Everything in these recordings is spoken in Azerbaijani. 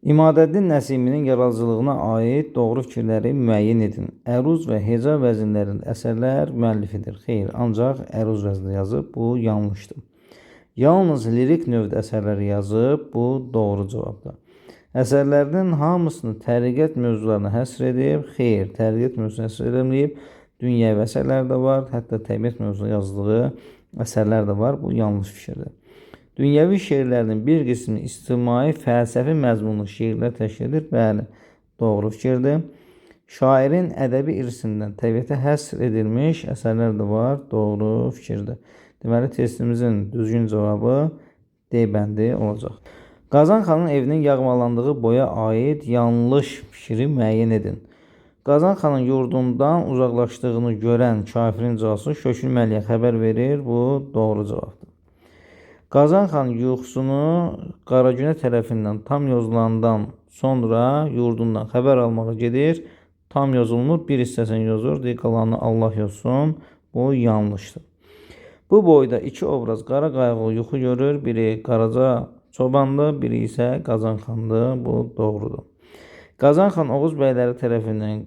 İmadəddin Nəsiminin yaradıcılığına aid doğru fikirləri müəyyən edin. Əruz və heca vəzinlərində əsərlər müəllifidir. Xeyr, ancaq əruz vəznində yazıb, bu yanlışdır. Yalnız lirik növdə əsərləri yazıb, bu doğru cavabdır. Əsərlərinin hamısını təriqət mövzularına həsr edib. Xeyr, təriqət mövzusuna həsr edilməyib. Dünyəvi əsərlər də var, hətta təbiət mövzusuna yazdığı əsərlər də var. Bu yanlış fikirdir. Dünyəvi şeirlərinin bir qismi ictimai, fəlsəfi məzmunlu şeirlər təşkil edir. Bəli, doğru fikirdir. Şairin ədəbi irsindən təbiətə həsr edilmiş əsərlər də var. Doğru fikirdir. Deməli, testimizin düzgün cavabı D bəndi olacaq. Qazan xanın evinin yağmalandığı boya aid yanlış fikri müəyyən edin. Qazan xanın yurdundan uzaqlaşdığını görən kafirin casus Şökül Məliyə xəbər verir. Bu doğru cavabdır. Qazan xan yuxusunu Qaragünə tərəfindən tam yozulandan sonra yurdundan xəbər almağa gedir. Tam yozulmur, bir hissəsini yozur, qalanını Allah yozsun. Bu yanlışdır. Bu boyda iki obraz qara qayğılı yuxu görür. Biri Qaraca çobandır, biri isə Qazan xandır. Bu doğrudur. Qazan xan Oğuz bəyləri tərəfindən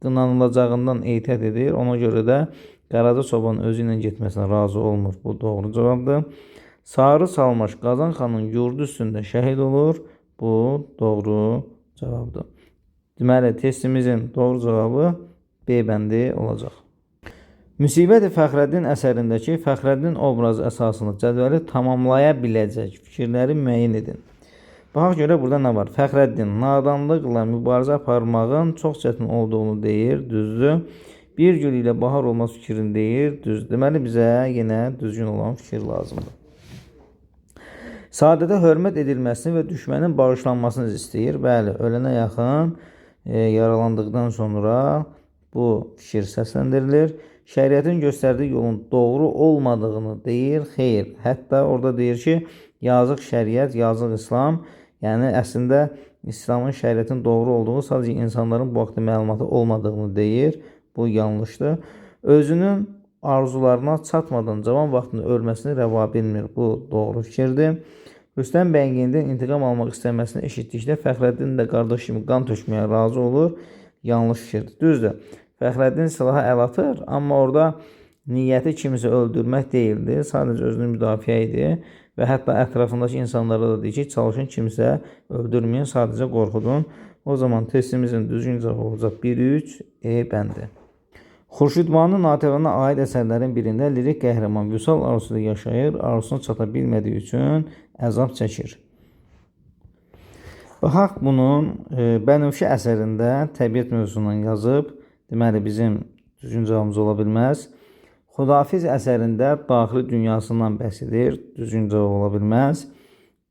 qınanılacağından ehtiyat edir. Ona görə də Qaraca çobanın özü ilə getməsinə razı olmur. Bu doğru cavabdır. Sarı salmış Qazan xanın yurdu üstündə şəhid olur. Bu doğru cavabdır. Deməli, testimizin doğru cavabı B bəndi olacaq. Müsibət-i Fəxrəddin əsərindəki Fəxrəddin obrazı əsasında cədvəli tamamlaya biləcək fikirləri müəyyən edin. Baxaq görə burada nə var? Fəxrəddin nadanlıqla mübarizə aparmağın çox çətin olduğunu deyir, düzdür. Bir gül ilə bahar olmaz fikrini deyir, düzdür. Deməli, bizə yenə düzgün olan fikir lazımdır. Sadədə hörmət edilməsini və düşmənin bağışlanmasını istəyir. Bəli, ölənə yaxın yaralandıqdan sonra bu fikir səsləndirilir. Şəriətin göstərdiyi yolun doğru olmadığını deyir. Xeyr, hətta orada deyir ki, yazıq şəriət, yazıq İslam. Yəni, əslində İslamın, şəriətin doğru olduğu sadəcə insanların bu haqda məlumatı olmadığını deyir. Bu yanlışdır. Özünün arzularına çatmadan cavan vaxtında ölməsini rəva bilmir. Bu doğru fikirdir. Rüstəm bəyin yenidən intiqam almaq istəməsini eşitdikdə Fəxrəddin də qardaş kimi qan tökməyə razı olur. Yanlış fikirdir. Düzdür. Fəxrəddin silaha əl atır, amma orada niyyəti kimisə öldürmək deyildi. Sadəcə özünü müdafiə idi və hətta ətrafındakı insanlara da deyir ki, çalışın kimisə öldürməyin, sadəcə qorxudun. O zaman testimizin düzgün cavabı olacaq 1-3 E bəndi. Xurşudbanu Natəvanına aid əsərlərin birində lirik qəhrəman vüsal arzusunda yaşayır, arzusuna çata bilmədiyi üçün əzab çəkir. Baxaq bunun Bənövşə əsərində təbiət mövzusundan yazıb. Deməli, bizim düzgün cavabımız ola bilməz. Xudafiz əsərində daxili dünyasından bəhs edir. Düzgün cavab ola bilməz.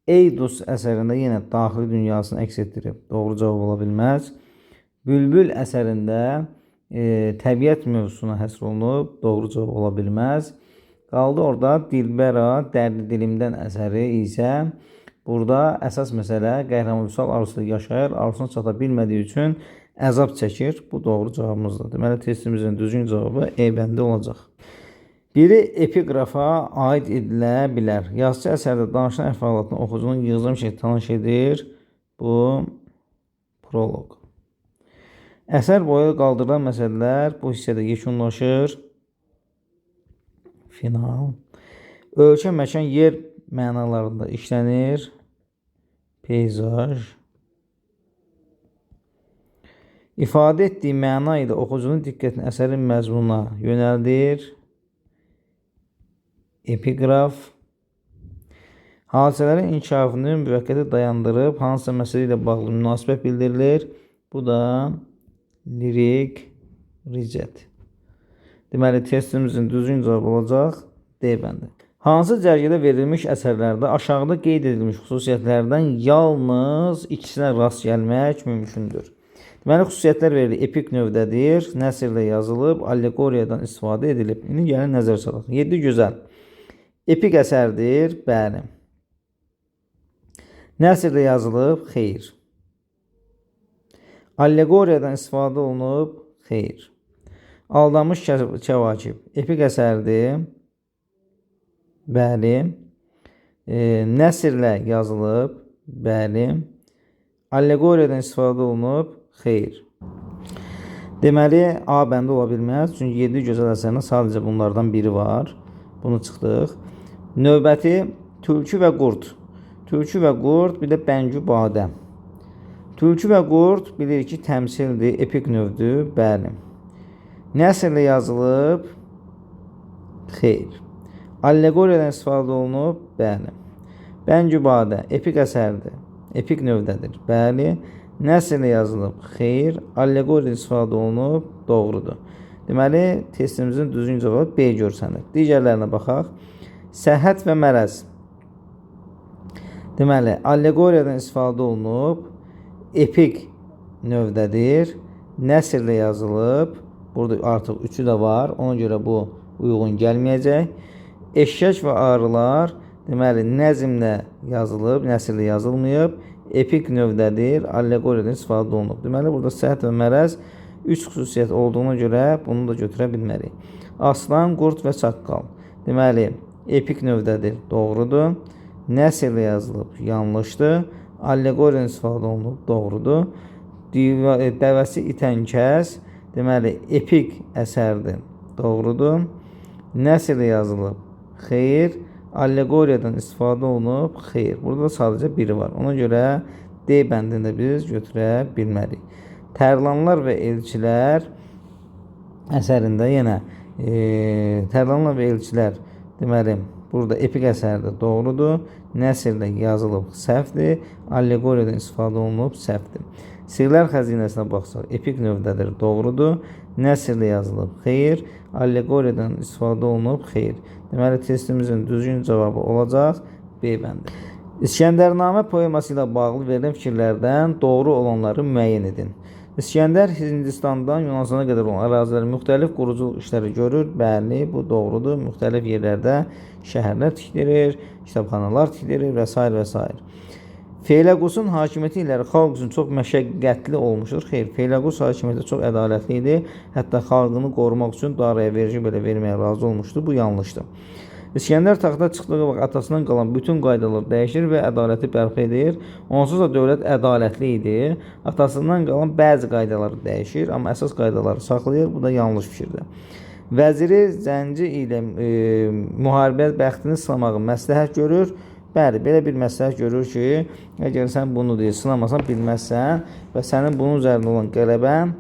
Eydus əsərində yenə daxili dünyasını əks etdirib. Doğru cavab ola bilməz. Bülbül əsərində təbiət mövzusuna həsr olunub. Doğru cavab ola bilməz. Qaldı orada Dilbəra, Dərdi dilimdən əsəri isə burada əsas məsələ qəhrəman vüsal arzusunda yaşayır, arzusuna çata bilmədiyi üçün əzab çəkir. Bu doğru cavabımızdır. Deməli, testimizin düzgün cavabı E bəndi olacaq. Biri epiqrafa aid edilə bilər. Yazıcı əsərdə danışılan əhvalatını oxucunun yığcam şəkildə tanış edir. Bu proloq. Əsər boyu qaldırılan məsələlər bu hissədə yekunlaşır. Final. Ölkə, məkan, yer mənalarında işlənir. Peyzaj. İfadə etdiyi məna ilə oxucunun diqqətini əsərin məzmununa yönəldir. Epiqraf. Hadisələrin inkişafını müvəqqəti dayandırıb hansısa məsələ ilə bağlı münasibət bildirilir. Bu da lirik ricət. Deməli, testimizin düzgün cavabı olacaq D bəndi. Hansı cərgədə verilmiş əsərlərdə aşağıda qeyd edilmiş xüsusiyyətlərdən yalnız ikisinə rast gəlmək mümkündür? Deməli, xüsusiyyətlər verilir. Epik növdədir, nəsrlə yazılıb, allegoriyadan istifadə edilib. İndi gəlin nəzər salaq. 7 gözəl. Epik əsərdir, bəli. Nəsrlə yazılıb, xeyr. Allegoriyadan istifadə olunub, xeyr. Aldanmış Kəvakib. Epik əsərdir, bəli. Nəsrlə yazılıb, bəli. Allegoriyadan istifadə olunub? Xeyr. Deməli, A bəndi ola bilməz. Çünki 7 gözəl əsərində sadəcə bunlardan biri var. Bunu çıxdıq. Növbəti tülkü və qurd. Tülkü və qurd, bir də Bəngü Badə. Tülkü və qurd bilir ki, təmsildir, epik növdür. Bəli. Nəsrlə yazılıb? Xeyr. Allegoriyadan istifadə olunub? Bəli. Bəngü Badə epik əsərdir, epik növdədir. Bəli. Nəsrlə yazılıb? Xeyr. Allegoriyadan istifadə olunub? Doğrudur. Deməli, testimizin düzgün cavabı B görsənir. Digərlərinə baxaq. Səhhət və mərəz. Deməli, allegoriyadan istifadə olunub, epik növdədir. Nəsrlə yazılıb. Burada artıq 3-ü də var. Ona görə bu uyğun gəlməyəcək. Eşşək və arılar, deməli, nəzmlə yazılıb, nəsrlə yazılmayıb. Epik növdədir. Allegoriyadan istifadə olunub. Deməli, burada səhhət və mərəz 3 xüsusiyyət olduğuna görə bunu da götürə bilmərik. Aslan, qurd və çaqqal. Deməli, epik növdədir. Doğrudur. Nəsrlə yazılıb. Yanlışdır. Allegoriyadan istifadə olunub. Doğrudur. Dəvəsi itən kəs. Deməli, epik əsərdir. Doğrudur. Nəsrlə yazılıb. Xeyr. Allegoriyadan istifadə olunub. Xeyr. Burada sadəcə biri var. Ona görə D bəndində biz götürə bilmərik. Tərlanlar və elçilər əsərində yenə Tərlanlar və elçilər, deməli, burada epik əsərdir. Doğrudur. Nəsrlə yazılıb. Səhvdir. Allegoriyadan istifadə olunub. Səhvdir. Sirlər xəzinəsinə baxsaq, epik növdədir. Doğrudur. Nəsrlə yazılıb. Xeyr. Allegoriyadan istifadə olunub. Xeyr. Deməli, testimizin düzgün cavabı olacaq B bəndi. İskəndərnamə poeması ilə bağlı verilən fikirlərdən doğru olanları müəyyən edin. İskəndər Hindistandan Yunanistana qədər olan ərazilərdə müxtəlif quruculuq işləri görür. Bəli, bu doğrudur. Müxtəlif yerlərdə şəhərlər tikdirir, kitabxanalar tikdirir və s. və s. Feyləqusun hakimiyyəti ilə xalq üçün çox məşəqqətli olmuşdur. Xeyr, Feyləqus hakimiyyəti çox ədalətli idi. Hətta xalqını qorumaq üçün daraya vergi belə verməyə razı olmuşdur. Bu yanlışdır. İskəndər taxta çıxdığı vaxt atasından qalan bütün qaydalar dəyişir və ədaləti bərpa edir. Onsuz da dövlət ədalətli idi. Atasından qalan bəzi qaydaları dəyişir, amma əsas qaydaları saxlayır. Bu da yanlış fikirdir. Vəziri zənci ilə müharibə bəxtini sınamağı məsləhət görür. Bəli, belə bir məsləhət görür ki, əgər sən bunu sınamasan, bilməzsən və sənin bunun üzərində olan qələbən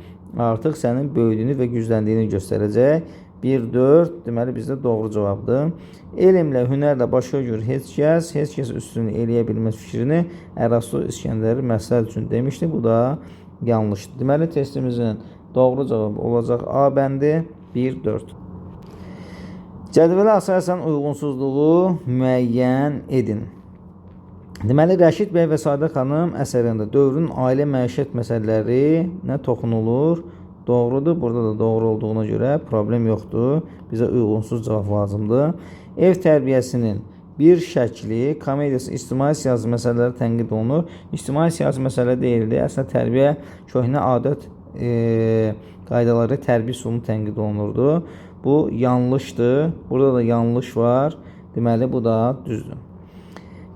artıq sənin böyüdüyünü və gücləndiyini göstərəcək. 1-4, deməli bizdə doğru cavabdır. Elmlə, hünərlə başqa cür heç kəs üstünü eləyə bilməz fikrini Ərastu İskəndəri məsləhət üçün demişdi. Bu da yanlışdır. Deməli, testimizin doğru cavabı olacaq A bəndi 1-4. Cədvələ əsasən uyğunsuzluğu müəyyən edin. Deməli, Rəşid bəy və Sadə xanım əsərində dövrün ailə məişət məsələlərinə toxunulur. Doğrudur. Burada da doğru olduğuna görə problem yoxdur. Bizə uyğunsuz cavab lazımdır. Ev tərbiyəsinin bir şəkli, komediyası, ictimai-siyasi məsələləri tənqid olunur. İctimai-siyasi məsələ deyildi. Əslində tərbiyə köhnə adət qaydaları, tərbiyə üsulunu tənqid olunurdu. Bu yanlışdır. Burada da yanlış var. Deməli, bu da düzdür.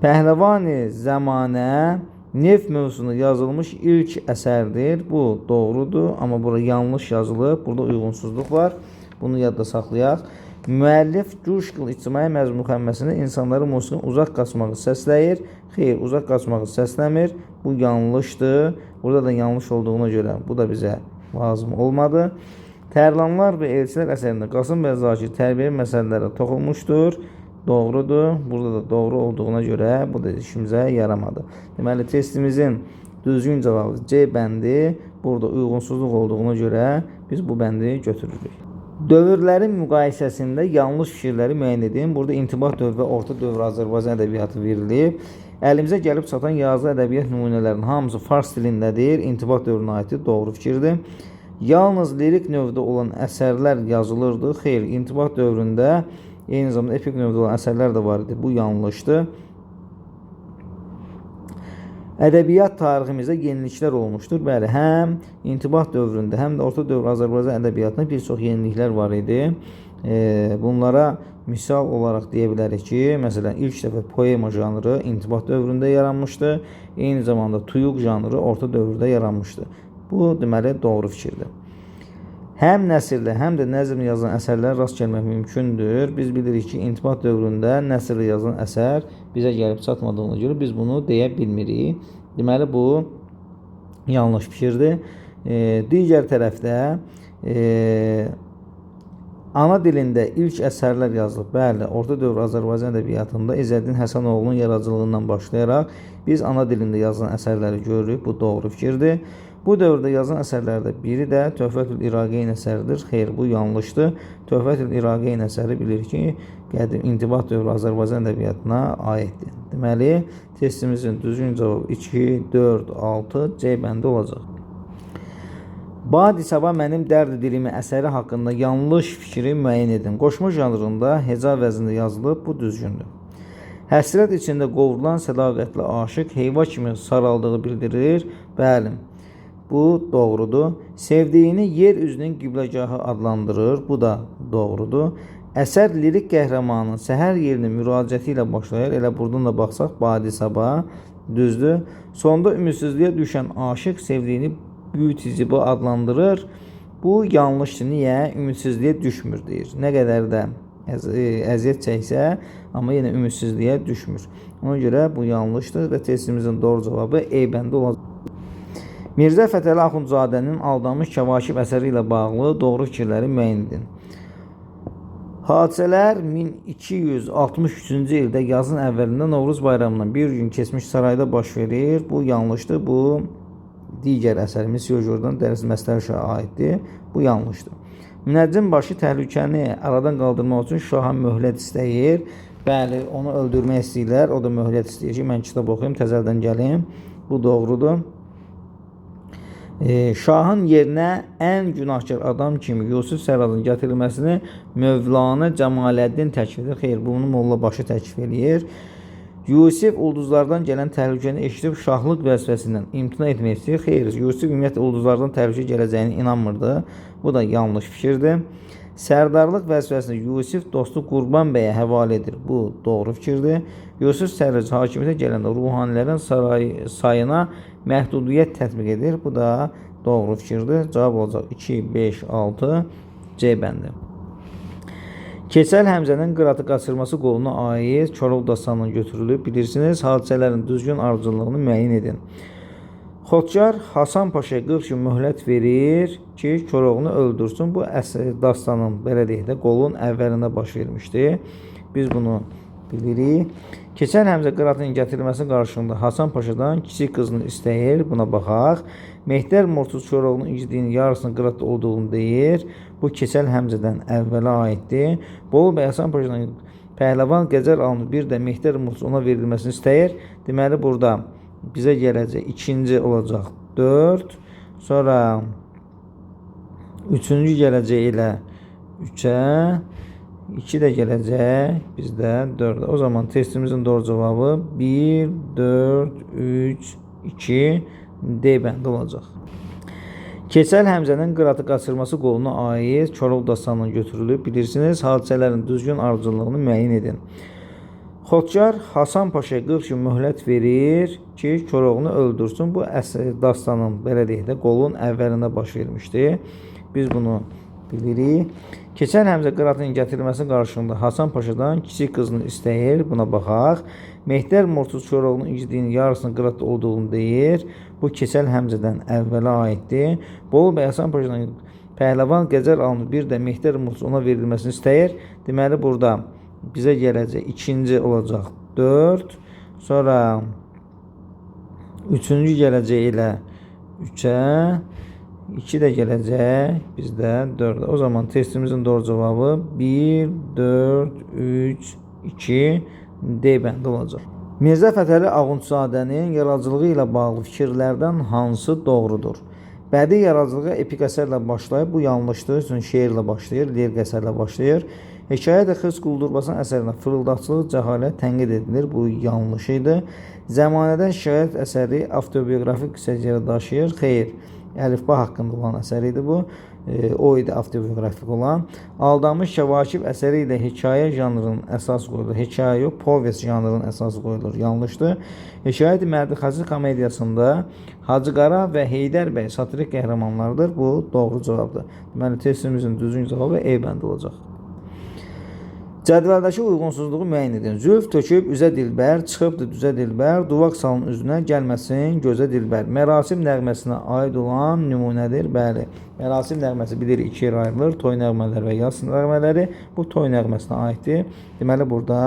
Pəhləvani Zəmanə neft mövzusunda yazılmış ilk əsərdir. Bu doğrudur, amma burada yanlış yazılıb. Burada uyğunsuzluq var. Bunu yadda saxlayaq. Müəllif Cuşqıl ictimai məzmun müxəmməsində insanları musiqidən uzaq qaçmağı səsləyir. Xeyr, uzaq qaçmağı səsləmir. Bu yanlışdır. Burada da yanlış olduğuna görə bu da bizə lazım olmadı. Tərlanlar və elçilər əsərində Qasım bəy Zakir tərbiyə məsələlərə toxunmuşdur. Doğrudur. Burada da doğru olduğuna görə bu da işimizə yaramadı. Deməli, testimizin düzgün cavabı C bəndi. Burada uyğunsuzluq olduğuna görə biz bu bəndi götürürük. Dövrlərin müqayisəsində yanlış fikirləri müəyyən edin. Burada intibah dövrü və orta dövr Azərbaycan ədəbiyyatı verilib. Əlimizə gəlib çatan yazılı ədəbiyyat nümunələrinin hamısı fars dilindədir. İntibah dövrünə aiddir. Doğru fikirdir. Yalnız lirik növdə olan əsərlər yazılırdı. Xeyr, intibah dövründə eyni zamanda epik növdə olan əsərlər də var idi. Bu yanlışdır. Ədəbiyyat tariximizdə yeniliklər olmuşdur. Bəli, həm intibah dövründə, həm də orta dövr Azərbaycan ədəbiyyatında bir çox yeniliklər var idi. Bunlara misal olaraq deyə bilərik ki, məsələn, ilk dəfə poema janrı intibah dövründə yaranmışdı. Eyni zamanda tuyuq janrı orta dövrdə yaranmışdı. Bu, deməli, doğru fikirdir. Həm nəsrlə, həm də nəzmlə yazılan əsərlərə rast gəlmək mümkündür. Biz bilirik ki, intibah dövründə nəsrlə yazılan əsər bizə gəlib çatmadığına görə biz bunu deyə bilmirik. Deməli, bu yanlış fikirdir. Digər tərəfdə ana dilində ilk əsərlər yazılıb. Bəli, orta dövr Azərbaycan ədəbiyyatında İzzəddin Həsənoğlunun yaradıcılığından başlayaraq biz ana dilində yazılan əsərləri görürük. Bu doğru fikirdir. Bu dövrdə yazılan əsərlərdə biri də Töhfətül İraqeyn əsəridir. Xeyr, bu yanlışdır. Töhfətül İraqeyn əsəri bilir ki, qədim intibah dövrü Azərbaycan ədəbiyyatına aiddir. Deməli, testimizin düzgün cavabı 2, 4, 6 C bəndi olacaq. Badi Sabah mənim dərd dilimi əsəri haqqında yanlış fikri müəyyən edin. Qoşma janrında heca vəzində yazılıb, bu düzgündür. Həsrət içində qovrulan sədaqətli aşıq heyva kimi saraldığı bildirir. Bəli, bu doğrudur. Sevdiyini yer üzünün qibləgahı adlandırır. Bu da doğrudur. Əsər lirik qəhrəmanın səhər yerinin müraciəti ilə başlayır. Elə buradan da baxsaq, Badi Sabah düzdür. Sonda ümidsizliyə düşən aşıq sevdiyini büyüticibi adlandırır. Bu yanlışdır. Niyə? Ümidsizliyə düşmür deyir. Nə qədər də əziyyət çəksə, amma yenə ümidsizliyə düşmür. Ona görə bu yanlışdır və testimizin doğru cavabı E bəndi olacaq. Mirzə Fətəli Axundzadənin Aldanmış Kəvakib əsəri ilə bağlı doğru fikirləri müəyyən edin. Hadisələr 1263-cü ildə yazın əvvəlində Novruz bayramından bir gün keçmiş sarayda baş verir. Bu yanlışdır. Bu digər əsərimiz Siyojordan Dərs Məstər Şaha aiddir. Bu yanlışdır. Münəccim başı təhlükəni aradan qaldırmaq üçün şaha möhlət istəyir. Bəli, onu öldürmək istəyirlər. O da möhlət istəyir ki, mən kitab oxuyum, təzəldən gəlim. Bu doğrudur. Şahın yerinə ən günahkar adam kimi Yusuf Sərrazın gətirilməsini Mövlana Cəmaləddin təklif edir. Xeyr, bunu Molla Başı təklif edir. Yusif ulduzlardan gələn təhlükəni eşidib şahlıq vəzifəsindən imtina etmək istəyir. Xeyr, Yusif ümumiyyətlə ulduzlardan təhlükə gələcəyini inanmırdı. Bu da yanlış fikirdir. Sərdarlıq vəzifəsini Yusif dostu Qurban bəyə həvalə edir. Bu doğru fikirdir. Yusuf Sərrac hakimiyyətə gələndə ruhanilərin sayına məhdudiyyət tətbiq edir. Bu da doğru fikirdir. Cavab olacaq 2, 5, 6 C bəndi. Keçəl Həmzənin qıratı qaçırması qoluna aid Koroğlu dastanından götürülüb. Bilirsiniz, hadisələrin düzgün ardıcıllığını müəyyən edin. Xodkar Hasan Paşaya 40 gün möhlət verir ki, Koroğlunu öldürsün. Bu dastanın, belə deyək də, qolun əvvəlində baş vermişdi. Biz bunu bilirik. Keçəl Həmzə qıratının gətirilməsi qarşılığında Hasan Paşadan kiçik qızını istəyir. Buna baxaq. Mehdər Murtuz Koroğlunun igidliyinin yarısının qıratda olduğunu deyir. Bu Keçəl Həmzədən əvvələ aiddir. Bolu bəy Hasan Paşadan pəhləvan qəzər alınıb, bir də Mehdər Murtuz ona verilməsini istəyir. Deməli, burada bizə gələcək ikinci olacaq 4. Sonra üçüncü gələcək ilə 3-ə. 2 də gələcək bizdə 4-ə. O zaman testimizin doğru cavabı 1, 4, 3, 2 D bəndi olacaq. Keçəl Həmzənin qıratı qaçırması qoluna aid Koroğlu dastanından götürülüb. Bilirsiniz, hadisələrin düzgün ardıcıllığını müəyyən edin. Xodkar Hasan Paşaya 40 gün möhlət verir ki, Koroğlunu öldürsün. Bu dastanın, belə deyək də, qolun əvvəlində baş vermişdi. Biz bunu bilirik. Keçəl Həmzə qıratının gətirilməsi qarşılığında Hasan Paşadan kiçik qızını istəyir. Buna baxaq. Mehdər Murtuz Koroğlunun igidliyinin yarısının qıratda olduğunu deyir. Bu Keçəl Həmzədən əvvələ aiddir. Bolu bəy Hasan Paşadan pəhləvan qəzər alınıb, bir də Mehdər Murtuz ona verilməsini istəyir. Deməli, burada bizə gələcək ikinci olacaq 4. Sonra üçüncü gələcək ilə 3-ə. 2 də gələcək bizdə 4-ə. O zaman testimizin doğru cavabı 1, 4, 3, 2 D bəndi olacaq. Mirzə Fətəli Axundzadənin yaradıcılığı ilə bağlı fikirlərdən hansı doğrudur? Bədii yaradıcılığa epik əsərlə başlayıb, bu yanlışdır. Çünki şeirlə başlayır, lirik əsərlə başlayır. Hekayət Xırs Quldurbasan əsərində fırıldaqçılıq, cəhalət tənqid edilir. Bu yanlış idi. Zəmanədən şikayət əsəri avtobioqrafik xüsusiyyətləri daşıyır. Xeyr, əlifba haqqında olan əsər idi bu. O idi avtobioqrafik olan. Aldanmış Kəvakib əsəri ilə hekayə janrının əsası qoyulur. Hekayə yox, povest janrının əsası qoyulur. Yanlışdır. Hekayət Mərdi Xəzri komediyasında Hacı Qara və Heydər bəy satirik qəhrəmanlardır. Bu doğru cavabdır. Deməli, testimizin düzgün cavabı E bəndi olacaq. Cədvəldəki uyğunsuzluğu müəyyən edin. Zülf töküb üzə dilbər, çıxıbdır düzə dilbər, duvaq salın üzünə, gəlməsin gözə dilbər. Mərasim nəğməsinə aid olan nümunədir. Bəli, mərasim nəğməsi bilir iki yerə ayrılır. Toy nəğmələri və yas nəğmələri. Bu toy nəğməsinə aiddir. Deməli, burada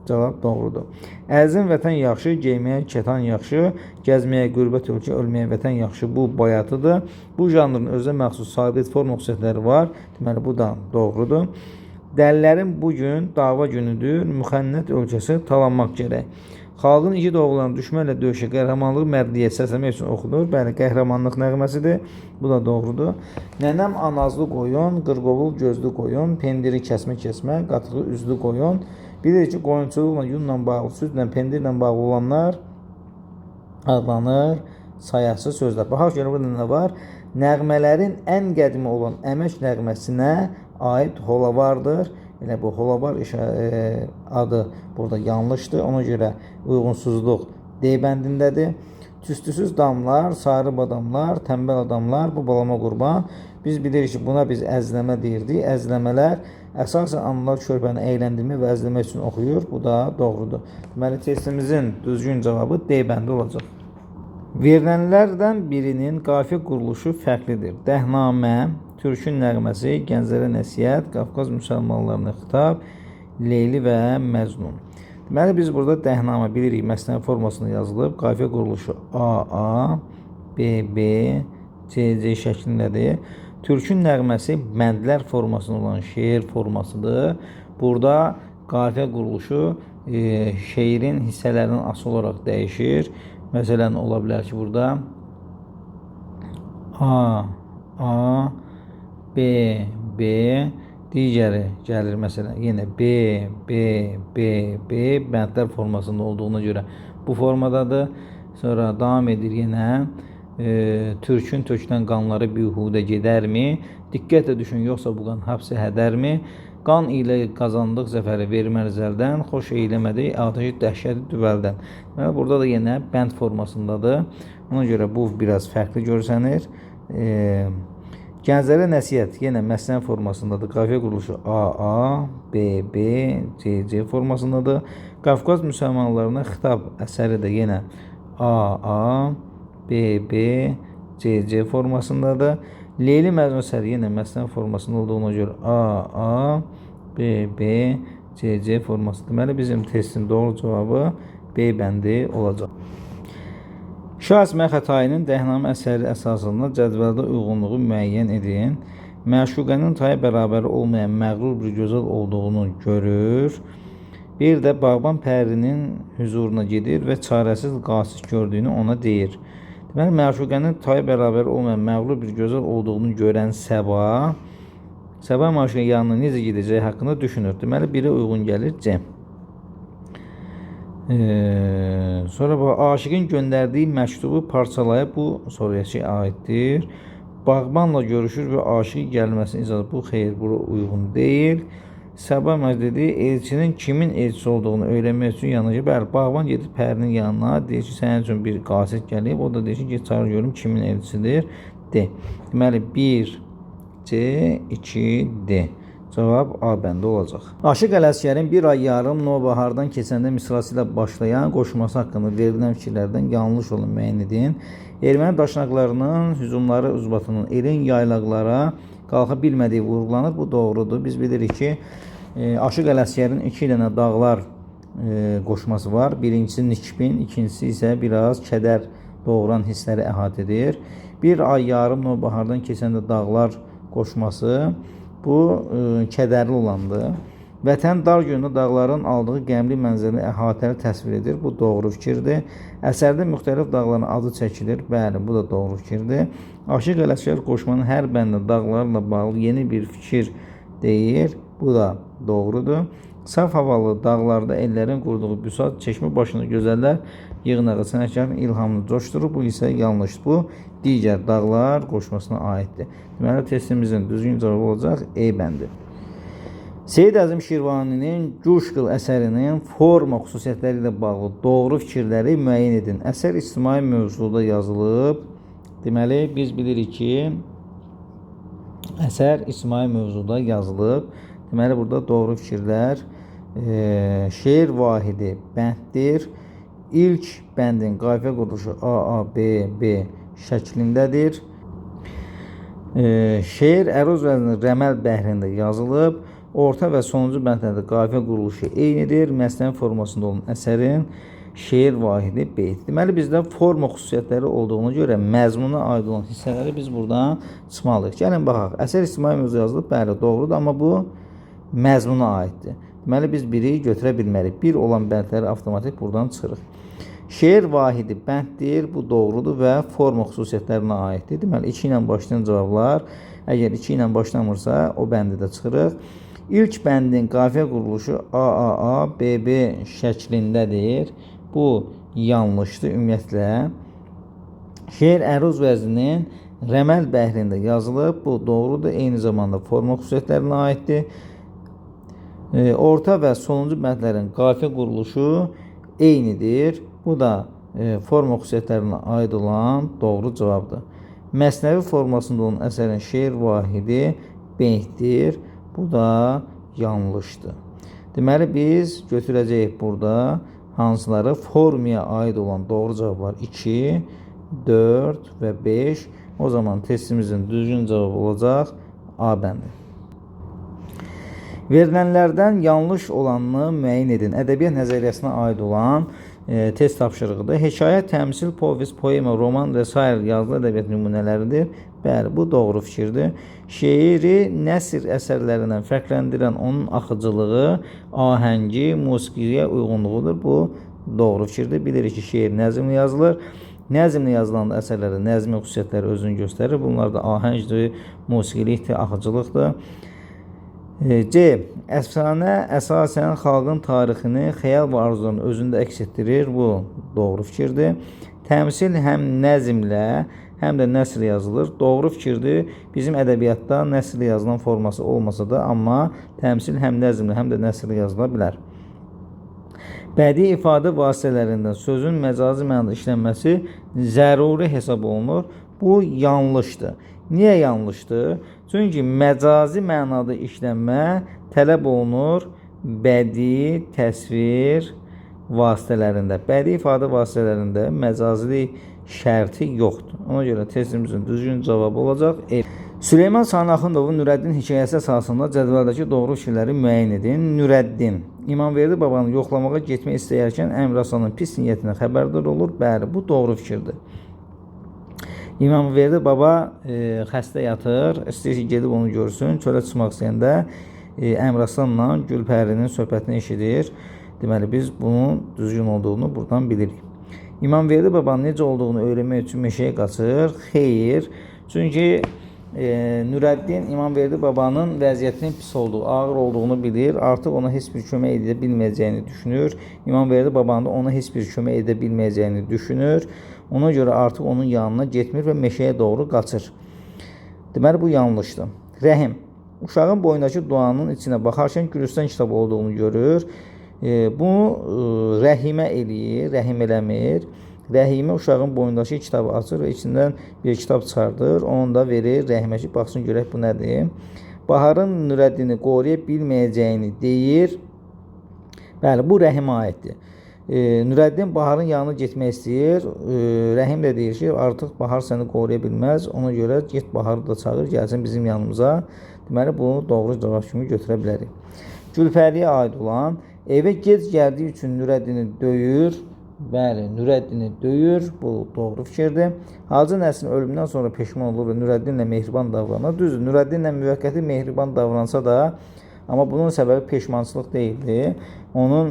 cavab doğrudur. Əzim vətən yaxşı, geyməyə kətan yaxşı, gəzməyə qürbət ölkə, ölməyə vətən yaxşı. Bu bayatıdır. Bu janrın özünə məxsus sabit forma xüsusiyyətləri var. Deməli, bu da doğrudur. Dəlilərin bugün dava günüdür, müxənnət ölkəsi talanmaq gərək. Xalqın igid oğullarını düşmənlə döyüşə qəhrəmanlıq mərdiyyət səsləmək üçün oxudur. Bəli, qəhrəmanlıq nəğməsidir. Bu da doğrudur. Nənəm anazlı qoyun, qırqovul gözlü qoyun, pendiri kəsmə, qatığı üzlü qoyun. Bilir ki, qoyunçuluqla, yunla bağlı, südlə, pendirlə bağlı olanlar adlanır sayasız sözlər. Baxaq görə burada nə var? Nəğmələrin ən qədimi olan əmək nəğməsinə aid holavardır. Elə bu holavar adı burada yanlışdır. Ona görə uyğunsuzluq D bəndindədir. Tüstüsüz damlar, sarı badamlar, tənbəl adamlar, bu balama qurban. Biz bilirik ki, buna biz əzləmə deyirdik. Əzləmələr əsasən anılar körpəni əyləndirmək və əzləmək üçün oxuyur. Bu da doğrudur. Deməli, testimizin düzgün cavabı D bəndi olacaq. Verilənlərdən birinin qafiyə quruluşu fərqlidir. Dəhnamə, Türkün nəğməsi, Gənclərə nəsihət, Qafqaz müsəlmanlarına xitab, Leyli və Məcnun. Deməli, biz burada dəhnamə bilirik, məsnəvi formasında yazılıb. Qafiyə quruluşu AA, BB, CC şəklindədir. Türkün nəğməsi bəndlər formasında olan şeir formasıdır. Burada qafiyə quruluşu şeirin hissələrindən asılı olaraq dəyişir. Məsələn, ola bilər ki, burada A, B, digəri gəlir məsələn. Yenə B, bəndlər formasında olduğuna görə bu formadadır. Sonra davam edir yenə. Türkün tökülən qanları bihudə gedərmi? Diqqətlə düşün, yoxsa bu qan həbsi hədərmi? Qan ilə qazandıq zəfəri verməz əldən, xoş eyləmədik atəşi dəhşəti düvəldən. Burada da yenə bənd formasındadır. Ona görə bu biraz fərqli görsənir. Gənclərə nəsihət yenə məsnəvi formasındadır. Qafiyə quruluşu AA, BB, CC formasındadır. Qafqaz müsəlmanlarına xitab əsəri də yenə AA, BB, CC formasındadır. Leyli Məcnun əsəri yenə məsnəvi formasında olduğuna görə AA, BB, CC forması. Deməli, bizim testin doğru cavabı B bəndi olacaq. Şah İsmayıl Xətainin Dəhnamə əsəri əsasında cədvəldə uyğunluğu müəyyən edin. Məşuqənin taya bərabəri olmayan məğrur bir gözəl olduğunu görür. Bir də Bağban Pərinin hüzuruna gedir və çarəsiz qasis gördüyünü ona deyir. Deməli, məşuqənin taya bərabər olmayan məğlub bir gözəl olduğunu görən Səba məşuqənin yanına necə gedəcəyi haqqında düşünür. Deməli, biri uyğun gəlir C. Sonra bu aşiqin göndərdiyi məktubu parçalayıb bu soruya aiddir. Bağbanla görüşür və aşiqin gəlməsini icazə. Bu xeyr, bura uyğun deyil. Səba dedi, elçinin kimin elçisi olduğunu öyrənmək üçün yanına ki, bəli, Bağban gedir Pərinin yanına, deyir ki, sənin üçün bir qasid gəlib, o da deyir ki, geç çağır görüm kimin elçisidir, D. Deməli, 1 C, 2 D. Cavab A bəndə olacaq. Aşıq Ələsgərin bir ay yarım Nobahardan keçəndə misrası ilə başlayan qoşması haqqında verilən fikirlərdən yanlış olan müəyyən edin. Erməni daşnaqlarının hücumları ucbatının elin yaylaqlara qalxa bilmədiyi vurğulanır. Bu doğrudur. Biz bilirik ki, Aşıq Ələsgərin 2 dənə dağlar qoşması var. Birincisi Nikbin, ikincisi isə biraz kədər doğuran hissləri əhatə edir. Bir ay yarım Nobahardan keçəndə dağlar qoşması bu kədərli olandır. Vətən dar günündə dağların aldığı qəmli mənzərəni əhatəli təsvir edir. Bu doğru fikirdir. Əsərdə müxtəlif dağların adı çəkilir. Bəli, bu da doğru fikirdir. Aşıq Ələsgər qoşmanın hər bəndə dağlarla bağlı yeni bir fikir deyir. Bu Bu da doğrudur. Saf havalı dağlarda ellərin qurduğu büsat çeşmə başını gözəllər yığınağı sənətkarın ilhamını coşdurur. Bu isə yanlışdır. Bu digər dağlar qoşmasına aiddir. Deməli testimizin düzgün cavabı olacaq E bəndi. Seyid Əzim Şirvaninin Cuşqıl əsərinin forma xüsusiyyətləri ilə bağlı doğru fikirləri müəyyən edin. Əsər ictimai mövzuda yazılıb. Deməli biz bilirik ki, əsər ictimai mövzuda yazılıb. Deməli burada doğru fikirlər şeir vahidi bənddir. İlk bəndin qafiyə quruluşu A, B, B şəklindədir. Şeir əruz vəznində rəməl bəhrində yazılıb. Orta və sonuncu bəndlərdə qafiyə quruluşu eynidir. Məsnəvi formasında olan əsərin şeir vahidi beyt. Deməli bizdə forma xüsusiyyətləri olduğuna görə məzmuna aid olan hissələri biz buradan çıxmalıyıq. Gəlin baxaq. Əsər ictimai mövzu yazılıb, bəli doğrudur, amma bu məzmuna aiddir. Deməli biz biri götürə bilmərik. Bir olan bəndləri avtomatik buradan çıxırıq. Şeir vahidi bənddir, bu doğrudur və forma xüsusiyyətlərinə aiddir. Deməli 2 ilə başlayan cavablar, əgər 2 ilə başlamırsa o bəndi də çıxırıq. İlk bəndin qafiyə quruluşu AAA, BB şəklindədir. Bu yanlışdır ümumiyyətlə. Şeir əruz vəzninin rəməl bəhrində yazılıb. Bu doğrudur. Eyni zamanda forma xüsusiyyətlərinə aiddir. Orta və sonuncu bəndlərin qafiyə quruluşu eynidir. Bu da forma xüsusiyyətlərinə aid olan doğru cavabdır. Məsnəvi formasında olan əsərin şeir vahidi beytdir. Bu da yanlışdır. Deməli biz götürəcəyik burada hansıları formaya aid olan doğru cavablar 2, 4 və 5. O zaman testimizin düzgün cavabı olacaq A bəndi. Verilənlərdən yanlış olanını müəyyən edin. Ədəbiyyat nəzəriyyəsinə aid olan test tapşırığıdır. Hekayə, təmsil, povest, poema, roman və s. yazılı ədəbiyyat nümunələridir. Bəli, bu doğru fikirdir. Şeiri nəsr əsərlərindən fərqləndirən onun axıcılığı, ahəngi, musiqiyə uyğunluğudur. Bu doğru fikirdir. Bilirik ki, şeir nəzmlə yazılır. Nəzmlə yazılan əsərlərdə nəzmi xüsusiyyətləri özünü göstərir. Bunlar da ahəngdir, musiqilikdir, axıcılıqdır. C. Əfsanə əsasən xalqın tarixini, xəyal və arzularını özündə əks etdirir. Bu doğru fikirdir. Təmsil həm nəzmlə, həm də nəsrlə yazılır. Doğru fikirdir. Bizim ədəbiyyatda nəsrlə yazılan forması olmasa da, amma təmsil həm nəzmlə, həm də nəsrlə yazıla bilər. Bədii ifadə vasitələrindən sözün məcazi mənada işlənməsi zəruri hesab olunur. Bu yanlışdır. Niyə yanlışdır? Çünki məcazi mənada işlənmə tələb olunur bədii təsvir vasitələrində. Bədii ifadə vasitələrində məcazilik şərti yoxdur. Ona görə testimizin düzgün cavabı olacaq E. Süleyman Sani Axundovun Nürəddin hekayəsi əsasında cədvəldəki doğru fikirləri müəyyən edin. Nürəddin İmamverdi babanı yoxlamağa getmək istəyərkən Əmir Aslanın pis niyyətinə xəbərdar olur. Bəli, bu doğru fikirdir. İmamverdi baba xəstə yatır, istəyir ki, gedib onu görsün. Çölə çıxmaq istəyəndə Əmir Aslanla Gülpərinin söhbətini eşidir. Deməli, biz bunun düzgün olduğunu buradan bilirik. İmamverdi babanın necə olduğunu öyrənmək üçün meşəyə qaçır. Xeyr, çünki Nürəddin İmamverdi babanın vəziyyətinin pis olduğu, ağır olduğunu bilir. Artıq ona heç bir kömək edə bilməyəcəyini düşünür. İmamverdi babanın da ona heç bir kömək edə bilməyəcəyini düşünür. Ona görə artıq onun yanına getmir və meşəyə doğru qaçır. Deməli, bu yanlışdır. Rəhim. Uşağın boyundakı duanın içinə baxarkən Gülüstan kitabı olduğunu görür. Bunu rəhimə eləyir, rəhim eləmir. Rəhimə uşağın boyundakı kitabı açır və içindən bir kitab çıxardır. Onu da verir rəhimə ki, baxsın görək bu nədir. Baharın Nürəddini qoruya bilməyəcəyini deyir. Bəli, bu rəhimə aiddir. Nürəddin Baharın yanına getmək istəyir. Rəhim də deyir ki, artıq Bahar səni qoruya bilməz. Ona görə get Baharı da çağır, gəlsin bizim yanımıza. Deməli, bunu doğru cavab kimi götürə bilərik. Gülpəriyə aid olan evə gec gəldiyi üçün Nürəddini döyür. Bəli, Nürəddini döyür. Bu doğru fikirdir. Hacı Nəsrin ölümündən sonra peşman olur və Nürəddinlə mehriban davranır. Düzdür, Nürəddinlə müvəqqəti mehriban davransa da, amma bunun səbəbi peşmançılıq deyildi. Onun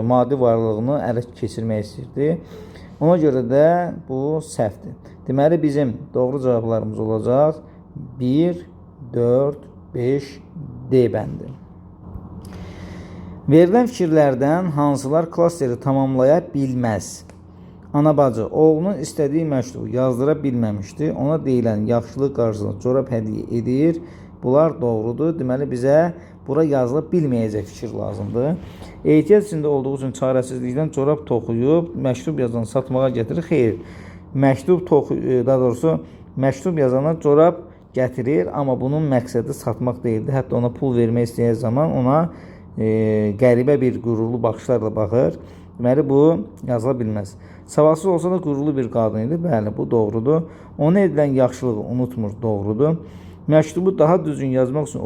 maddi varlığını ələ keçirmək istəyirdi. Ona görə də bu səhvdir. Deməli, bizim doğru cavablarımız olacaq 1, 4, 5, D bəndi. Verilən fikirlərdən hansılar klasteri tamamlaya bilməz? Ana bacı, oğlunun istədiyi məktubu yazdıra bilməmişdi. Ona deyilən yaxşılıq qarşılığında corab hədiyyə edir. Bunlar doğrudur. Deməli, bizə bura yazıla bilməyəcək fikir lazımdır. Ehtiyac içində olduğu üçün çarəsizlikdən corab toxuyub, məktub yazanı satmağa gətirir. Xeyr, daha doğrusu məktub yazana corab gətirir, amma bunun məqsədi satmaq deyildi. Hətta ona pul vermək istəyən zaman ona qəribə bir qürurlu baxışlarla baxır. Deməli, bu yazıla bilməz. Savadsız olsa da qürurlu bir qadın idi. Bəli, bu doğrudur. Ona edilən yaxşılığı unutmur. Doğrudur. Məktubu daha düzgün yazmaq üçün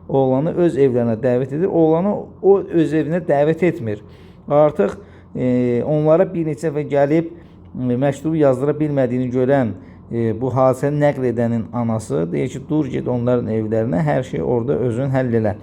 oğlanı öz evlərinə dəvət edir. Oğlanı o öz evinə dəvət etmir. Artıq onlara bir neçə və gəlib məktubu yazdıra bilmədiyini görən bu hadisəni nəql edənin anası deyir ki, dur get onların evlərinə, hər şey orada özün həll elə.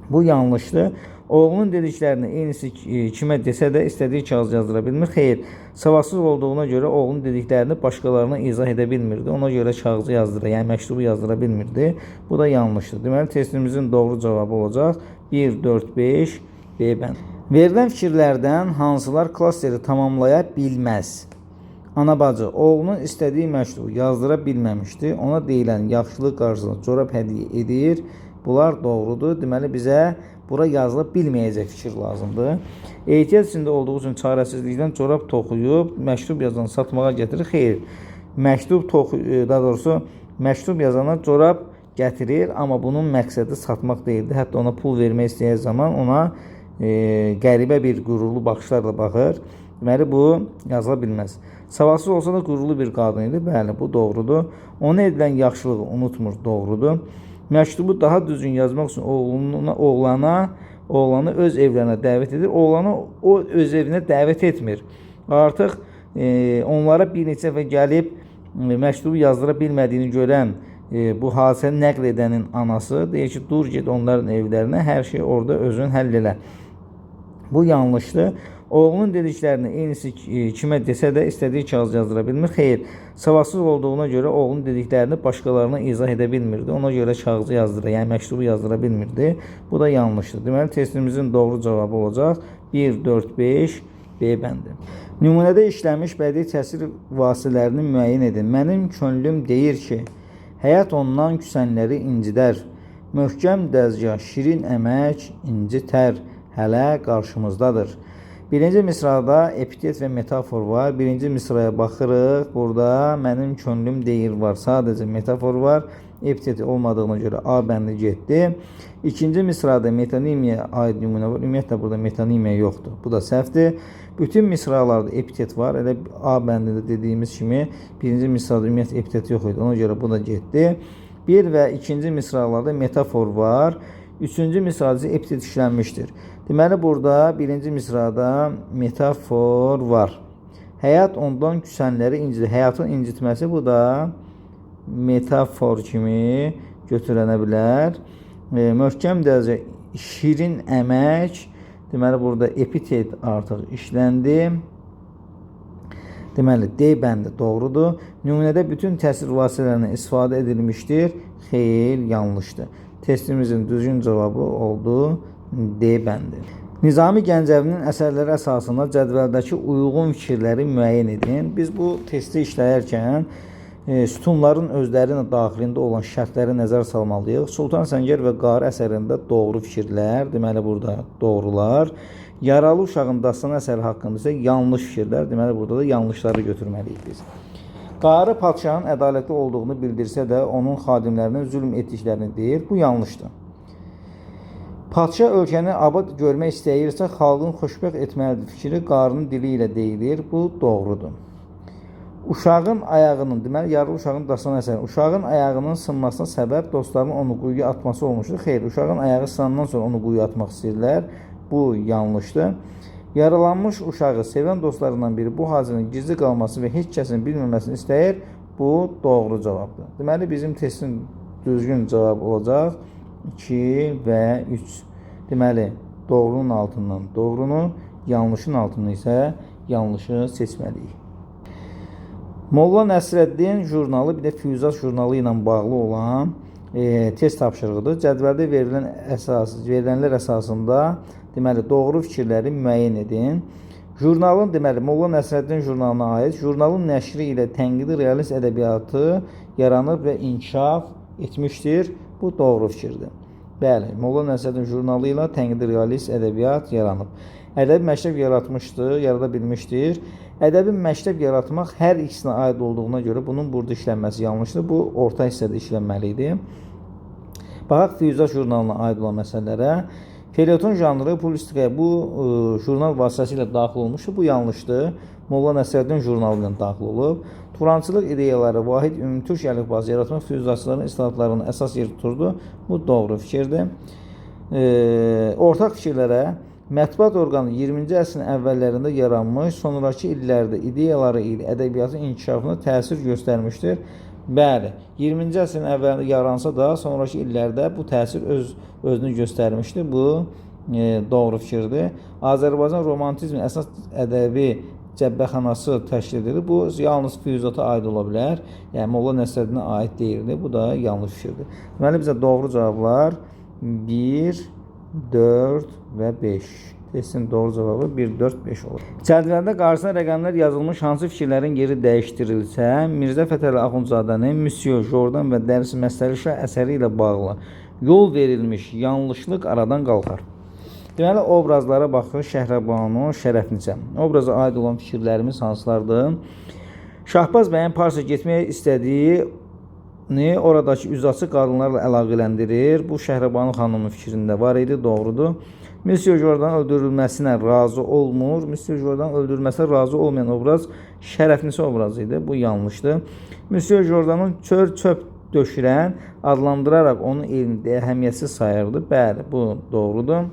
Bu yanlışdır. Oğlunun dediklərini eynisi kimə desə də istədiyi kağız yazdıra bilmir. Xeyr, savadsız olduğuna görə oğlunun dediklərini başqalarına izah edə bilmirdi. Ona görə kağızı yazdıra, yəni məktubu yazdıra bilmirdi. Bu da yanlışdır. Deməli, testimizin doğru cavabı olacaq 1, 4, 5, B bənd. Verilən fikirlərdən hansılar klasteri tamamlaya bilməz? Ana bacı, oğlunun istədiyi məktubu yazdıra bilməmişdi. Ona deyilən yaxşılıq qarşılığında corab hədiyyə edir. Bunlar doğrudur. Deməli, bizə bura yazıla bilməyəcək fikir lazımdır. Ehtiyac içində olduğu üçün çarəsizlikdən corab toxuyub, məktub yazanı satmağa gətirir. Xeyr, məktub yazana corab gətirir, amma bunun məqsədi satmaq deyildi. Hətta ona pul vermək istəyən zaman ona qəribə bir qürurlu baxışlarla baxır. Deməli, bu yazıla bilməz. Savadsız olsa da qürurlu bir qadın idi. Bəli, bu doğrudur. Ona edilən yaxşılığı unutmur. Doğrudur. Məktubu daha düzgün yazmaq üçün oğlanı öz evlərinə dəvət edir. Oğlanı o öz evinə dəvət etmir. Artıq onlara bir neçə və gəlib məktubu yazdıra bilmədiyini görən bu hadisəni nəql edənin anası deyir ki, dur get onların evlərinə, hər şey orada özün həll elə. Bu yanlışdır. Oğlunun dediklərini eynisi kimə desə də istədiyi kağız yazdıra bilmir. Xeyr, savadsız olduğuna görə oğlunun dediklərini başqalarına izah edə bilmirdi. Ona görə kağızı yazdıra, yəni məktubu yazdıra bilmirdi. Bu da yanlışdır. Deməli, testimizin doğru cavabı olacaq 1, 4, 5, B bəndi. Nümunədə işlənmiş bədii təsir vasitələrini müəyyən edin. Mənim könlüm deyir ki, həyat ondan küsənləri incidər. Möhkəm dəzgah, şirin əmək, incitər, hələ qarşımızdadır. Birinci misrada epitet və metafor var. Birinci misraya baxırıq. Burada mənim könlüm deyir var. Sadəcə metafor var. Epiteti olmadığına görə A bəndi getdi. İkinci misrada metonimiyə aid nümunə var. Ümumiyyətlə burada metonimiya yoxdur. Bu da səhvdir. Bütün misralarda epitet var. Elə A bəndində dediyimiz kimi birinci misrada ümumiyyətlə epitet yox idi. Ona görə bu da getdi. Bir və ikinci misralarda metafor var. Üçüncü misrada isə epitet işlənmişdir. Deməli, burada birinci misrada metafor var. Həyat ondan küsənləri incidir. Həyatın incitməsi bu da metafor kimi götürülənə bilər. Möhkəm dərəcə şirin əmək. Deməli, burada epitet artıq işləndi. Deməli, D bəndi doğrudur. Nümunədə bütün təsir vasitələrindən istifadə edilmişdir. Xeyr, yanlışdır. Testimizin düzgün cavabı oldu D bəndi. Nizami Gəncəvinin əsərləri əsasında cədvəldəki uyğun fikirləri müəyyən edin. Biz bu testi işləyərkən sütunların özlərinin daxilində olan şərtləri nəzər salmalıyıq. Sultan Səngər və Qarı əsərində doğru fikirlər, deməli burada doğrular. Yaralı uşağın dastan əsəri haqqında isə yanlış fikirlər, deməli burada da yanlışları götürməliyik biz. Qarı padşahın ədalətli olduğunu bildirsə də onun xadimlərinin zülm etdiklərini deyir. Bu yanlışdır. Padşah ölkəni abad görmək istəyirsə, xalqın xoşbəxt etməlidir fikri qarının dili ilə deyilir. Bu doğrudur. Uşağın ayağının, deməli, yaralı uşağın dastan əsəri, uşağın ayağının sınmasına səbəb dostlarının onu quyuya atması olmuşdur. Xeyr, uşağın ayağı sınandan sonra onu quyuya atmaq istəyirlər. Bu yanlışdır. Yaralanmış uşağı sevən dostlarından biri bu hadisənin gizli qalması və heç kəsin bilməməsini istəyir. Bu doğru cavabdır. Deməli, bizim testin düzgün cavab olacaq 2 və 3. Deməli, doğrunun altından doğrunu, yanlışın altından isə yanlışı seçməliyik. Molla Nəsrəddin jurnalı, bir də Füyuzat jurnalı ilə bağlı olan test tapşırığıdır. Cədvəldə verilənlər əsasında deməli doğru fikirləri müəyyən edin. Jurnalın deməli Molla Nəsrəddin jurnalına aid jurnalın nəşri ilə tənqidi realist ədəbiyyatı yaranıb və inkişaf etmişdir. Bu doğru fikirdir. Bəli, Molla Nəsrəddin jurnalı ilə tənqidi realist ədəbiyyat yaranıb. Ədəbi məktəb yaratmışdır, yarada bilmişdir. Ədəbi məktəb yaratmaq hər ikisinə aid olduğuna görə bunun burada işlənməsi yanlışdır. Bu orta hissədə işlənməli idi. Baxaq Füyuzat jurnalına aid olan məsələlərə. Felyeton janrı publistikaya bu jurnal vasitəsilə daxil olmuşdur. Bu yanlışdır. Molla Nəsrəddin jurnalı ilə daxil olub. Turançılıq ideyaları vahid ümumi-türk əlifbası yaratmaq füyuzatçıların islahatlarının əsas yeri tuturdu. Bu doğru fikirdir. Ortaq fikirlərə mətbuat orqanı 20-ci əsrin əvvəllərində yaranmış, sonraki illərdə ideyaları ilə ədəbiyyatın inkişafına təsir göstərmişdir. Bəli, 20-ci əsrin əvvəlində yaransa da, sonraki illərdə bu təsir özünü göstərmişdir. Bu doğru fikirdir. Azərbaycan romantizmin əsas ədəbi cəbbəxanası təşkil edilir. Bu yalnız Füyuzata aid ola bilər. Yəni Molla Nəsrəddinə aid deyildi. Bu da yanlış fikirdir. Deməli bizə doğru cavablar 1, 4 və 5. Testin doğru cavabı 1, 4, 5 olur. Cədvəldə qarşısına rəqəmlər yazılmış hansı fikirlərin yeri dəyişdirilsə, Mirzə Fətəli Axundzadənin Müsyo Jordan və Dərsi Məstəli Şah əsəri ilə bağlı yol verilmiş yanlışlıq aradan qalxar. Deməli, obrazlara baxır Şəhrəbanu, Şərəfnicə. Obraza aid olan fikirlərimiz hansılardır? Şahbaz bəyin Parsa getməyə istədiyini oradakı üzatçı qadınlarla əlaqələndirir. Bu Şəhrəbanu xanımın fikrində var idi, doğrudur. Müsyo Jordan öldürülməsinə razı olmur. Müsyo Jordan öldürülməsinə razı olmayan obraz Şərəfnicə obrazı idi. Bu yanlışdır. Müsyo Jordanın çöp döşürən adlandıraraq onun elində əhəmiyyətsiz sayırdı. Bəli, bu doğrudur.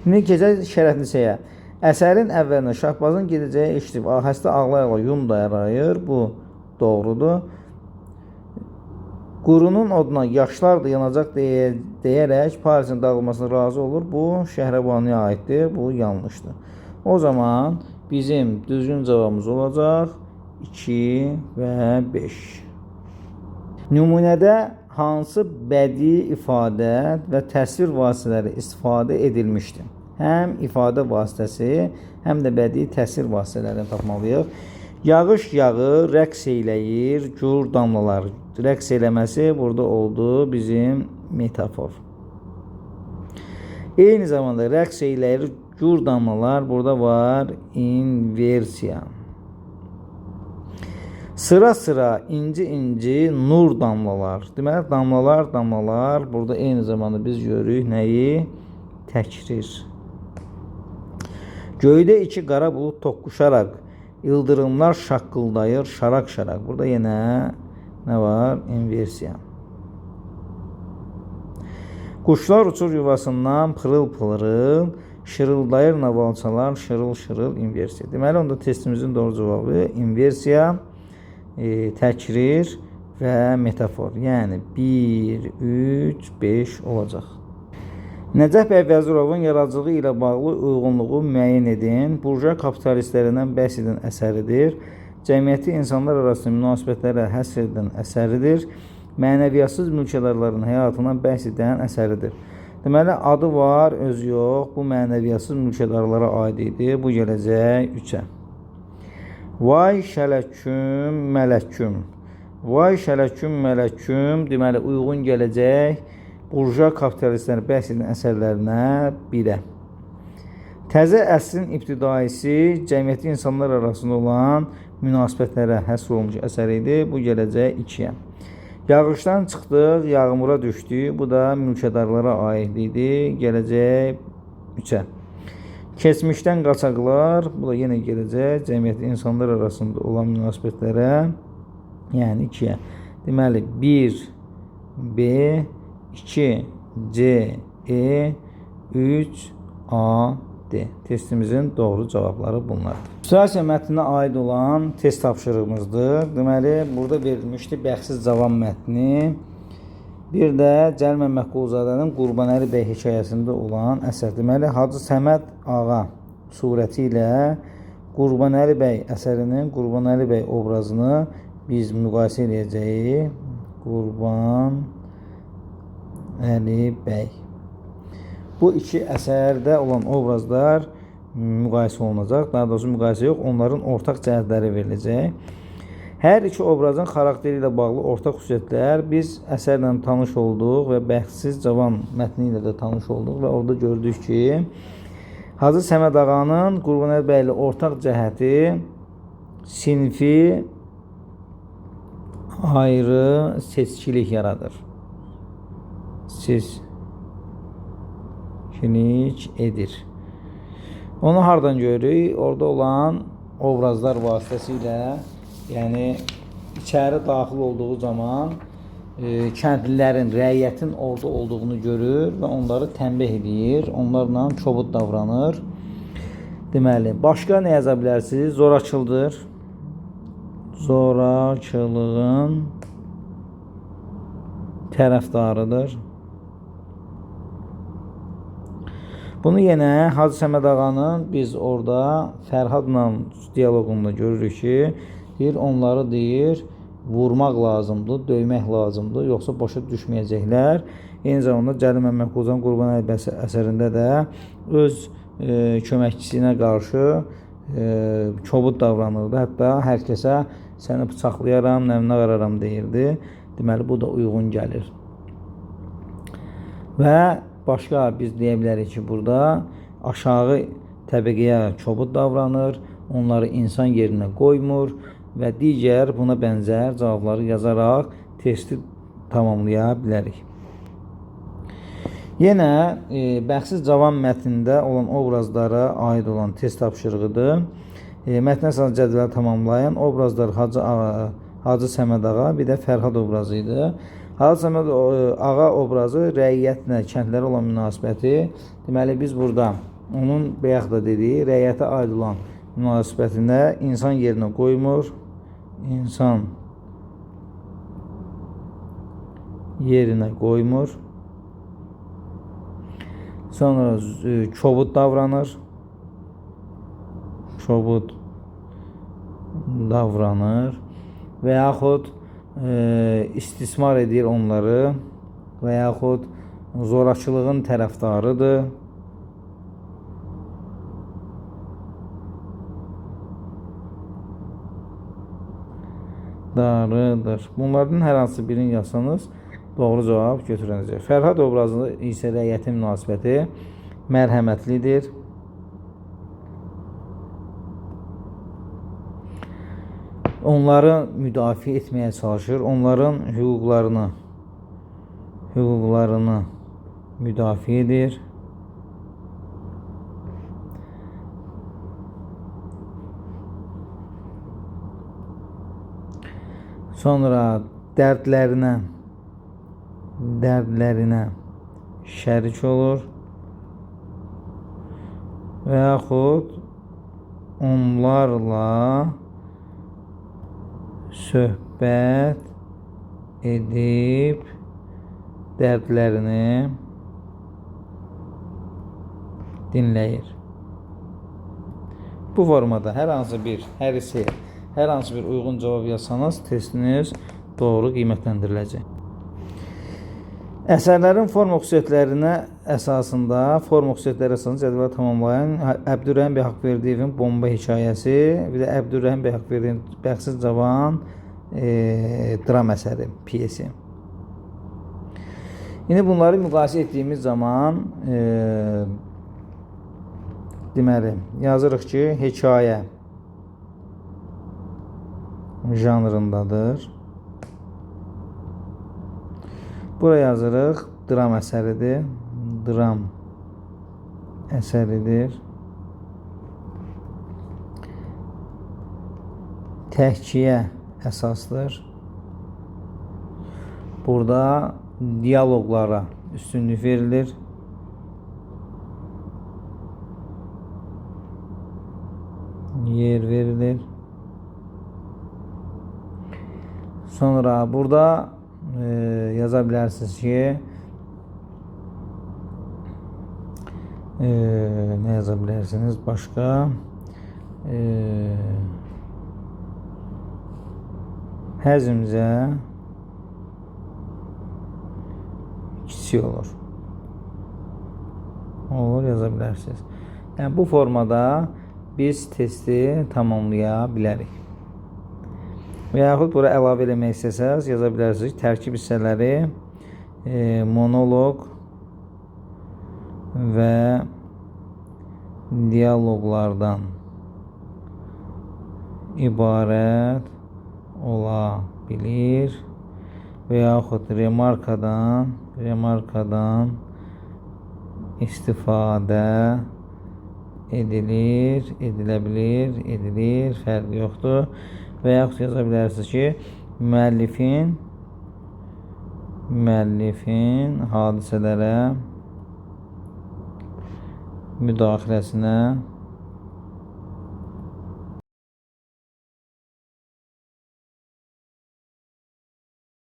İndi keçək Şərəfnicəyə. Əsərin əvvəlində Şahbazın gedəcəyi eşidib ahəstə ağlayaraq yun dayarayır. Bu doğrudur. Qurunun oduna yaşlar da yanacaq deyərək Parisin dağılmasına razı olur. Bu Şəhrəbanuya aiddir. Bu yanlışdır. O zaman bizim düzgün cavabımız olacaq 2 və 5. Nümunədə hansı bədii ifadə və təsvir vasitələri istifadə edilmişdir? Həm ifadə vasitəsi, həm də bədii təsvir vasitələrini tapmalıyıq. Yağış yağır, rəqs eləyir, gur damlalar. Rəqs eləməsi burada oldu bizim metafor. Eyni zamanda rəqs eləyir, gur damlalar burada var inversiya. Sıra-sıra, inci-inci nur damlalar. Deməli, damlalar. Burada eyni zamanda biz görürük nəyi? Təkrir. Göydə iki qara bulud toqquşaraq, ildırımlar şaqqıldayır, şaraq-şaraq. Burada yenə nə var? İnversiya. Quşlar uçur yuvasından pırıl-pırıl, şırıldayır navalçalar, şırıl-şırıl, inversiya. Deməli, onda testimizin doğru cavabı inversiya, təkrir və metafor. Yəni 1, 3, 5 olacaq. Nəcəf bəy Vəzirovun yaradıcılığı ilə bağlı uyğunluğu müəyyən edin. Burja kapitalistlərindən bəhs edən əsəridir. Cəmiyyəti insanlar arasında münasibətlərə həsr edən əsəridir. Mənəviyyatsız mülkədarların həyatından bəhs edən əsəridir. Deməli, adı var, özü yox. Bu mənəviyyatsız mülkədarlara aid idi. Bu gələcək 3-ə. Vay şələküm, mələküm. Vay şələküm, mələküm. Deməli, uyğun gələcək burja kapitalistlərin bəhs edən əsərlərinə 1-ə. Təzə əsrin ibtidaisi cəmiyyəti insanlar arasında olan münasibətlərə həsr olmuş əsər idi. Bu gələcək 2-yə. Yağışdan çıxdıq, yağmura düşdük. Bu da mülkədarlara aid idi. Gələcək 3-ə. Keçmişdən qaçaqlar, bu da yenə gələcək cəmiyyəti insanlar arasında olan münasibətlərə, yəni 2-yə. Deməli, 1, B, 2, C, E, 3, A, D. Testimizin doğru cavabları bunlardır. İllüstrasiya mətninə aid olan test tapşırığımızdır. Deməli, burada verilmişdi bəxtsiz cavan mətni. Bir də Cəlil Məmmədquluzadənin Qurbanəli bəy hekayəsində olan əsər. Deməli, Hacı Səməd ağa surəti ilə Qurbanəli bəy əsərinin Qurbanəli bəy obrazını biz müqayisə edəcəyik. Qurbanəli Əli bəy. Bu iki əsərdə olan obrazlar müqayisə olunacaq. Daha doğrusu müqayisə yox, onların ortaq cəhətləri veriləcək. Hər iki obrazın xarakteri ilə bağlı ortaq xüsusiyyətlər. Biz əsərlə tanış olduq və Bəxtsiz Cavan mətni ilə də tanış olduq və orada gördük ki, Hacı Səməd Ağanın Qurbanəli bəy ilə ortaq cəhəti sinfi ayrı seçkilik yaradır. Seçkilik edir. Onu hardan görürük? Orada olan obrazlar vasitəsilə, yəni içəri daxil olduğu zaman kəndlilərin, rəiyyətin orada olduğunu görür və onları tənbih edir, onlarla kobud davranır. Deməli, başqa nə yaza bilərsiniz? Zorakıldır. Zorakılığın tərəfdarıdır. Bunu yenə Hacı Səməd Ağanın biz orada Fərhadla dialoqunda görürük ki, deyir, onları deyir, vurmaq lazımdır, döymək lazımdır, yoxsa başa düşməyəcəklər. Eyni zamanda Cəlil Məmmədquluzun Qurbanəli bəy əsərində də öz köməkçisinə qarşı kobud davranırdı. Hətta hər kəsə səni bıçaqlayaram, nəminə qararam deyirdi. Deməli, bu da uyğun gəlir. Və başqa biz deyə bilərik ki, burada aşağı təbəqəyə kobud davranır, onları insan yerinə qoymur və digər buna bənzər cavabları yazaraq testi tamamlaya bilərik. Yenə Bəxtsiz Cavan mətnində olan obrazlara aid olan test tapşırığıdır. Mətnə əsas cədvəli tamamlayın. Obrazlar Hacı Səməd Ağa, bir də Fərhad obrazı idi. Hacı Səməd Ağa obrazı rəiyyətlə, kəndlərə olan münasibəti. Deməli, biz burada onun bayaq da dediyi rəiyyətə aid olan münasibətində insan yerinə qoymur. İnsan yerinə qoymur. Sonra kobud davranır. Kobud davranır. Və yaxud istismar edir onları və yaxud zorakılığın tərəfdarıdır. Darıdır. Bunlardan hər hansı birini yazsanız doğru cavab götürüləcək. Fərhad obrazı isə rəiyyətin münasibəti mərhəmətlidir. Onları müdafiə etməyə çalışır. Onların hüquqlarını müdafiə edir. Sonra dərdlərinə şərik olur və yaxud onlarla söhbət edib dərdlərini dinləyir. Bu formada hər hansı bir uyğun cavab yazsanız testiniz doğru qiymətləndiriləcək. Əsərlərin forma xüsusiyyətlərinə əsasında cədvələ tamamlayın. Əbdürrəhim bəy Haqverdiyevin Bomba hekayəsi, bir də Əbdürrəhim bəy Haqverdiyevin Bəxtsiz Cavan dram əsəri, piyesi. Yine bunları müqayisə etdiyimiz zaman deməli, yazırıq ki, hekayə janrındadır. Buraya yazırıq, dram əsəridir. Dram əsəridir. Təhkiyə əsasdır. Burada diyaloqlara üstünlük verilir. Yer verilir. Sonra burada yaza bilərsiniz ki, nə yaza bilərsiniz başqa? Həzmcə kiçik olur. Olur, yaza bilərsiniz. Yəni bu formada biz testi tamamlaya bilərik. Və yaxud bura əlavə eləmək istəsəz yaza bilərsiniz. Tərkib hissələri monoloq və dialoqlardan ibarət ola bilir və yaxud remarkadan istifadə edilə bilir, fərqi yoxdur. Və yaxud yaza bilərsiniz ki, müəllifin hadisələrə müdaxiləsinə